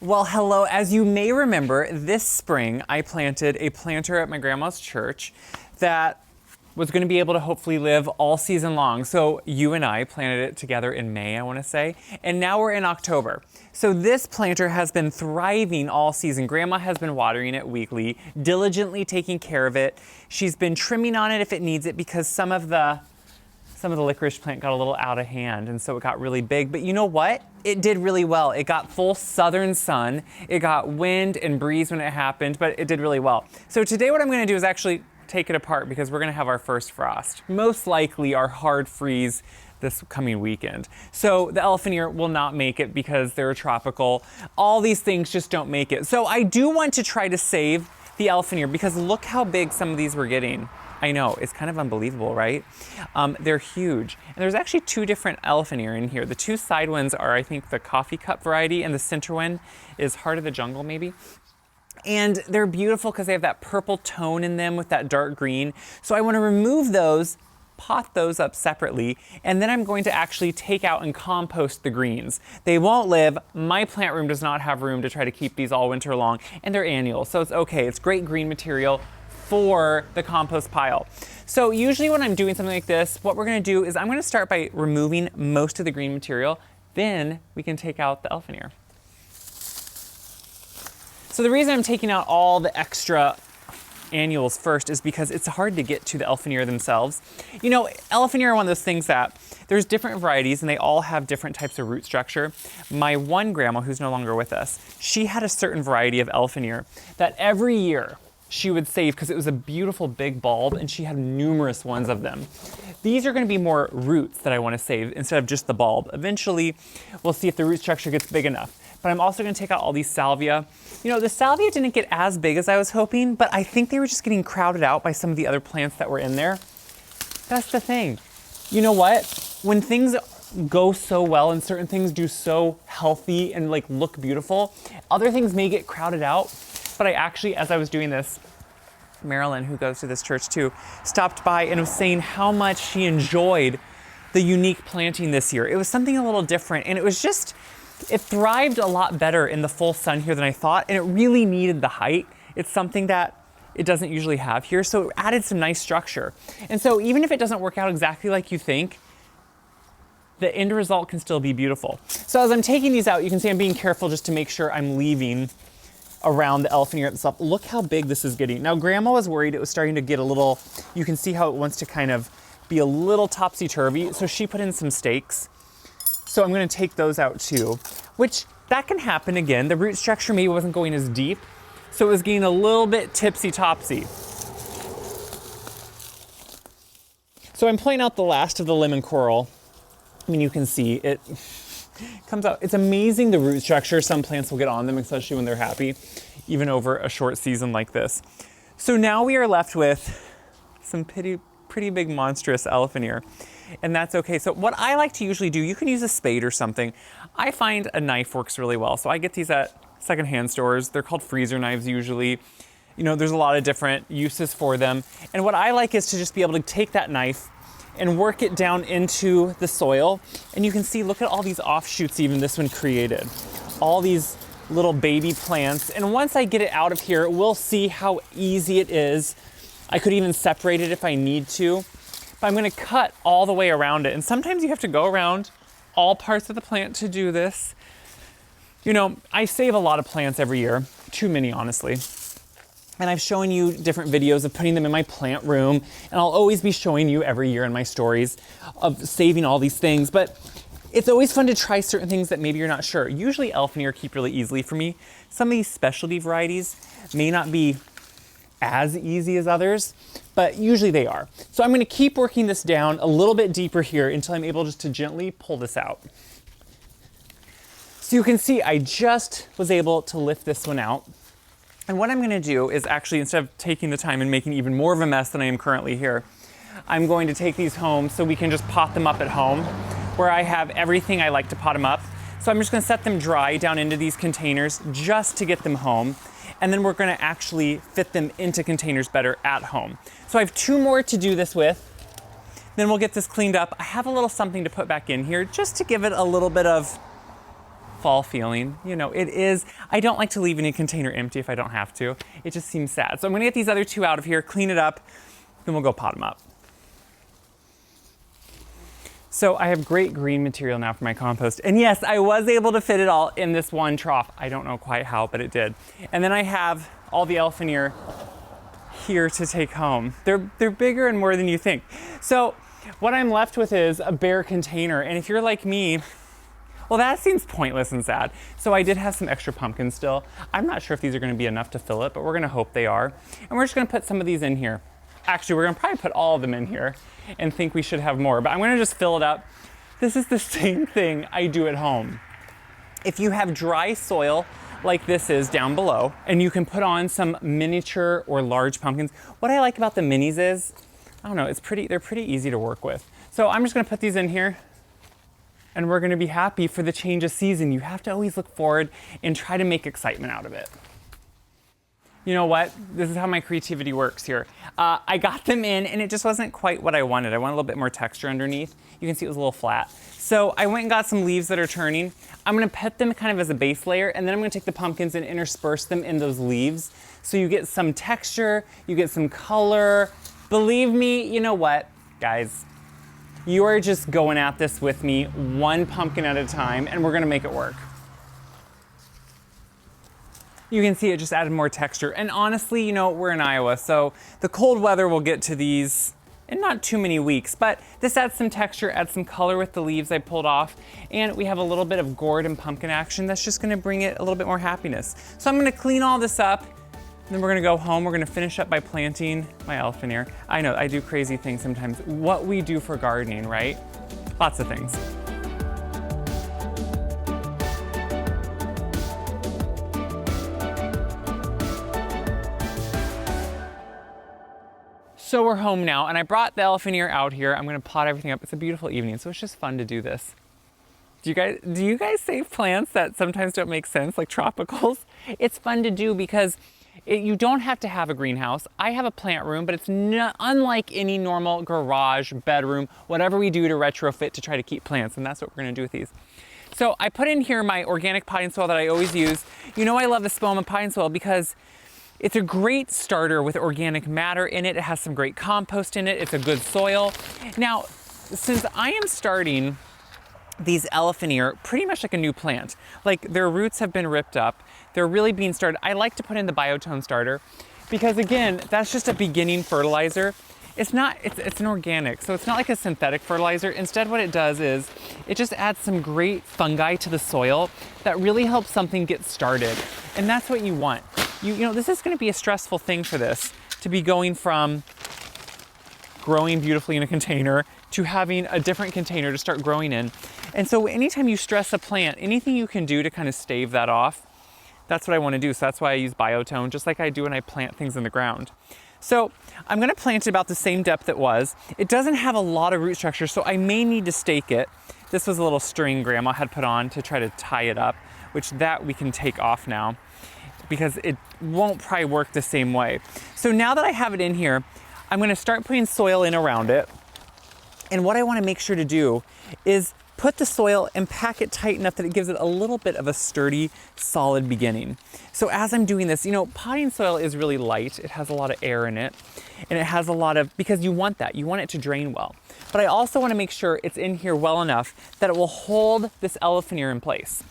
Well, hello. As you may remember, this spring I planted a planter at my grandma's church that was going to be able to hopefully live all season long. So you and I planted it together in May, I want to say, and now we're in October. So this planter has been thriving all season. Grandma has been watering it weekly, diligently taking care of it. She's been trimming on it if it needs it because some of the licorice plant got a little out of hand, and so it got really big. But you know what? It did really well. It got full southern sun. It got wind and breeze when it happened, but it did really well. So today what I'm going to do is actually take it apart because we're going to have our first frost. Most likely our hard freeze this coming weekend. So the elephant ear will not make it because they're tropical. All these things just don't make it. So I do want to try to save the elephant ear because look how big some of these were getting. I know, it's kind of unbelievable, right? They're huge. And there's actually two different elephant ear in here. The two side ones are, I think, the coffee cup variety, and the center one is Heart of the Jungle, maybe. And they're beautiful because they have that purple tone in them with that dark green. So I want to remove those, pot those up separately, and then I'm going to actually take out and compost the greens. They won't live. My plant room does not have room to try to keep these all winter long, and they're annual, so it's okay. It's great green material for the compost pile. So usually when I'm doing something like this, what we're gonna do is I'm gonna start by removing most of the green material, then we can take out the elephant ear. So the reason I'm taking out all the extra annuals first is because it's hard to get to the elephant ear themselves. You know, elephant ear are one of those things that there's different varieties and they all have different types of root structure. My one grandma, who's no longer with us, she had a certain variety of elephant ear that every year she would save because it was a beautiful big bulb and she had numerous ones of them. These are going to be more roots that I want to save instead of just the bulb. Eventually, we'll see if the root structure gets big enough. But I'm also going to take out all these salvia. You know, the salvia didn't get as big as I was hoping, but I think they were just getting crowded out by some of the other plants that were in there. That's the thing. You know what? When things go so well and certain things do so healthy and like look beautiful, other things may get crowded out. But I actually, as I was doing this, Marilyn, who goes to this church too, stopped by and was saying how much she enjoyed the unique planting this year. It was something a little different, and it was just, it thrived a lot better in the full sun here than I thought, and it really needed the height. It's something that it doesn't usually have here, so it added some nice structure. And so even if it doesn't work out exactly like you think, the end result can still be beautiful. So as I'm taking these out, you can see I'm being careful just to make sure I'm leaving around the elephant ear itself. Look how big this is getting. Now, Grandma was worried it was starting to get a little, you can see how it wants to kind of be a little topsy-turvy, so she put in some stakes. So I'm gonna take those out too, which that can happen again. The root structure maybe wasn't going as deep, so it was getting a little bit tipsy-topsy. So I'm pulling out the last of the lemon coral. I mean, you can see it comes out. It's amazing the root structure some plants will get on them, especially when they're happy, even over a short season like this. So now we are left with some pretty big monstrous elephant ear, and that's okay. So what I like to usually do, you can use a spade or something. I find a knife works really well. So I get these at secondhand stores. They're called freezer knives usually. You know, there's a lot of different uses for them. And what I like is to just be able to take that knife and work it down into the soil. And you can see, look at all these offshoots even this one created. All these little baby plants. And once I get it out of here, we'll see how easy it is. I could even separate it if I need to, but I'm gonna cut all the way around it. And sometimes you have to go around all parts of the plant to do this. You know, I save a lot of plants every year, too many honestly. And I've shown you different videos of putting them in my plant room, and I'll always be showing you every year in my stories of saving all these things, but it's always fun to try certain things that maybe you're not sure. Usually elephant ear keep really easily for me. Some of these specialty varieties may not be as easy as others, but usually they are. So I'm gonna keep working this down a little bit deeper here until I'm able just to gently pull this out. So you can see I just was able to lift this one out. And what I'm gonna do is actually, instead of taking the time and making even more of a mess than I am currently here, I'm going to take these home so we can just pot them up at home, where I have everything I like to pot them up. So I'm just gonna set them dry down into these containers just to get them home. And then we're gonna actually fit them into containers better at home. So I have 2 more to do this with. Then we'll get this cleaned up. I have a little something to put back in here just to give it a little bit of fall feeling. You know, it is. I don't like to leave any container empty if I don't have to. It just seems sad. So I'm gonna get these other two out of here, clean it up, then we'll go pot them up. So I have great green material now for my compost. And yes, I was able to fit it all in this one trough. I don't know quite how, but it did. And then I have all the Elfinier here to take home. They're bigger and more than you think. So what I'm left with is a bare container. And if you're like me, well, that seems pointless and sad. So I did have some extra pumpkins still. I'm not sure if these are gonna be enough to fill it, but we're gonna hope they are. And we're just gonna put some of these in here. Actually, we're gonna probably put all of them in here and think we should have more, but I'm gonna just fill it up. This is the same thing I do at home. If you have dry soil like this is down below, and you can put on some miniature or large pumpkins, what I like about the minis is, I don't know, they're pretty easy to work with. So I'm just gonna put these in here, and we're gonna be happy for the change of season. You have to always look forward and try to make excitement out of it. You know what? This is how my creativity works here. I got them in and it just wasn't quite what I wanted. I wanted a little bit more texture underneath. You can see it was a little flat. So I went and got some leaves that are turning. I'm gonna put them kind of as a base layer, and then I'm gonna take the pumpkins and intersperse them in those leaves. So you get some texture, you get some color. Believe me, you know what, guys? You are just going at this with me, one pumpkin at a time, and we're gonna make it work. You can see it just added more texture. And honestly, you know, we're in Iowa, so the cold weather will get to these in not too many weeks, but this adds some texture, adds some color with the leaves I pulled off, and we have a little bit of gourd and pumpkin action that's just gonna bring it a little bit more happiness. So I'm gonna clean all this up, and then we're gonna go home. We're gonna finish up by planting my Elfinier. I know, I do crazy things sometimes. What we do for gardening, right? Lots of things. So we're home now, and I brought the Elfinier out here. I'm gonna pot everything up. It's a beautiful evening, so it's just fun to do this. Do you guys save plants that sometimes don't make sense, like tropicals? It's fun to do because you don't have to have a greenhouse. I have a plant room, but it's unlike any normal garage, bedroom, whatever we do to retrofit to try to keep plants, and that's what we're gonna do with these. So I put in here my organic potting soil that I always use. You know I love the Spoma potting soil because it's a great starter with organic matter in it. It has some great compost in it. It's a good soil. Now, since I am starting these Elfinier pretty much like a new plant, like their roots have been ripped up, they're really being started. I like to put in the biotone starter because again, that's just a beginning fertilizer. It's an organic, so it's not like a synthetic fertilizer. Instead, what it does is it just adds some great fungi to the soil that really helps something get started. And that's what you want. You know, this is gonna be a stressful thing for this, to be going from growing beautifully in a container to having a different container to start growing in. And so anytime you stress a plant, anything you can do to kind of stave that off, that's what I wanna do. So that's why I use biotone, just like I do when I plant things in the ground. So I'm gonna plant it about the same depth it was. It doesn't have a lot of root structure, so I may need to stake it. This was a little string Grandma had put on to try to tie it up, which that we can take off now because it won't probably work the same way. So now that I have it in here, I'm gonna start putting soil in around it. And what I wanna make sure to do is put the soil and pack it tight enough that it gives it a little bit of a sturdy, solid beginning. So as I'm doing this, you know, potting soil is really light. It has a lot of air in it, and it has a lot of, because you want that, you want it to drain well. But I also wanna make sure it's in here well enough that it will hold this Elfinier in place.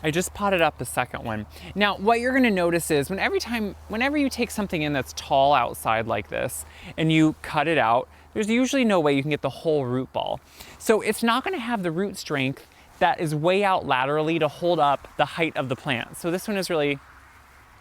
I just potted up the second one. Now, what you're gonna notice is whenever you take something in that's tall outside like this and you cut it out, there's usually no way you can get the whole root ball. So it's not gonna have the root strength that is way out laterally to hold up the height of the plant. So this one is really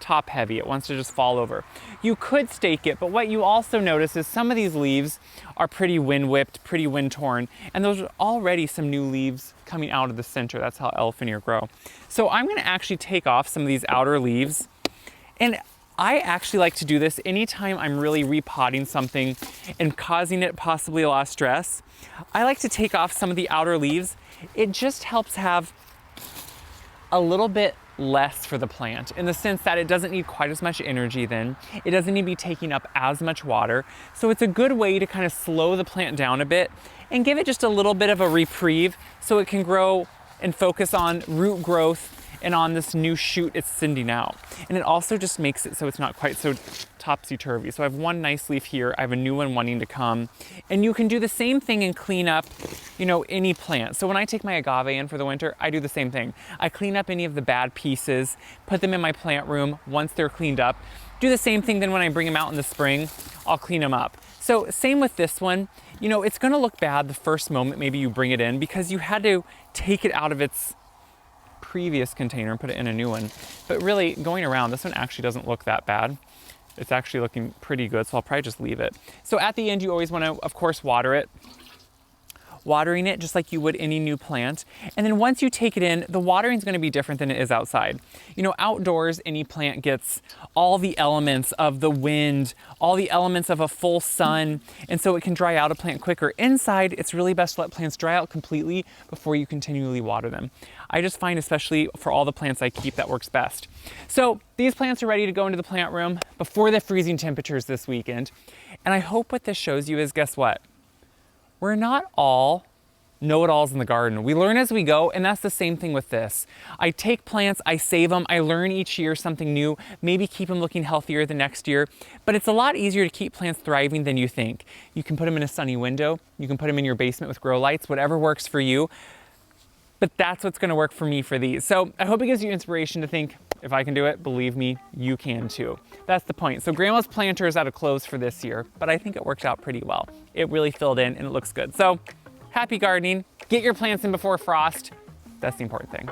top heavy. It wants to just fall over. You could stake it, but what you also notice is some of these leaves are pretty wind whipped, pretty wind torn, and those are already some new leaves coming out of the center. That's how Elfinier grow. So I'm gonna actually take off some of these outer leaves, and I actually like to do this anytime I'm really repotting something and causing it possibly a lot of stress. I like to take off some of the outer leaves. It just helps have a little bit less for the plant in the sense that it doesn't need quite as much energy then. It doesn't need to be taking up as much water. So it's a good way to kind of slow the plant down a bit and give it just a little bit of a reprieve so it can grow and focus on root growth and on this new shoot it's sending out. And it also just makes it so it's not quite so topsy-turvy. So I have one nice leaf here, I have a new one wanting to come. And you can do the same thing and clean up, you know, any plant. So when I take my agave in for the winter, I do the same thing. I clean up any of the bad pieces, put them in my plant room once they're cleaned up. Do the same thing then when I bring them out in the spring, I'll clean them up. So same with this one. You know, it's gonna look bad the first moment maybe you bring it in because you had to take it out of its previous container and put it in a new one. But really, going around, this one actually doesn't look that bad. It's actually looking pretty good, so I'll probably just leave it. So at the end, you always want to, of course, water it. Watering it just like you would any new plant. And then once you take it in, the watering is going to be different than it is outside. You know, outdoors, any plant gets all the elements of the wind, all the elements of a full sun, and so it can dry out a plant quicker. Inside, it's really best to let plants dry out completely before you continually water them. I just find, especially for all the plants I keep, that works best. So these plants are ready to go into the plant room before the freezing temperatures this weekend. And I hope what this shows you is, guess what? We're not all know-it-alls in the garden. We learn as we go, and that's the same thing with this. I take plants, I save them, I learn each year something new, maybe keep them looking healthier the next year, but it's a lot easier to keep plants thriving than you think. You can put them in a sunny window, you can put them in your basement with grow lights, whatever works for you, but that's what's gonna work for me for these. So I hope it gives you inspiration to think, if I can do it, believe me, you can too. That's the point. So Grandma's planter is out of clothes for this year, but I think it worked out pretty well. It really filled in and it looks good. So happy gardening. Get your plants in before frost. That's the important thing.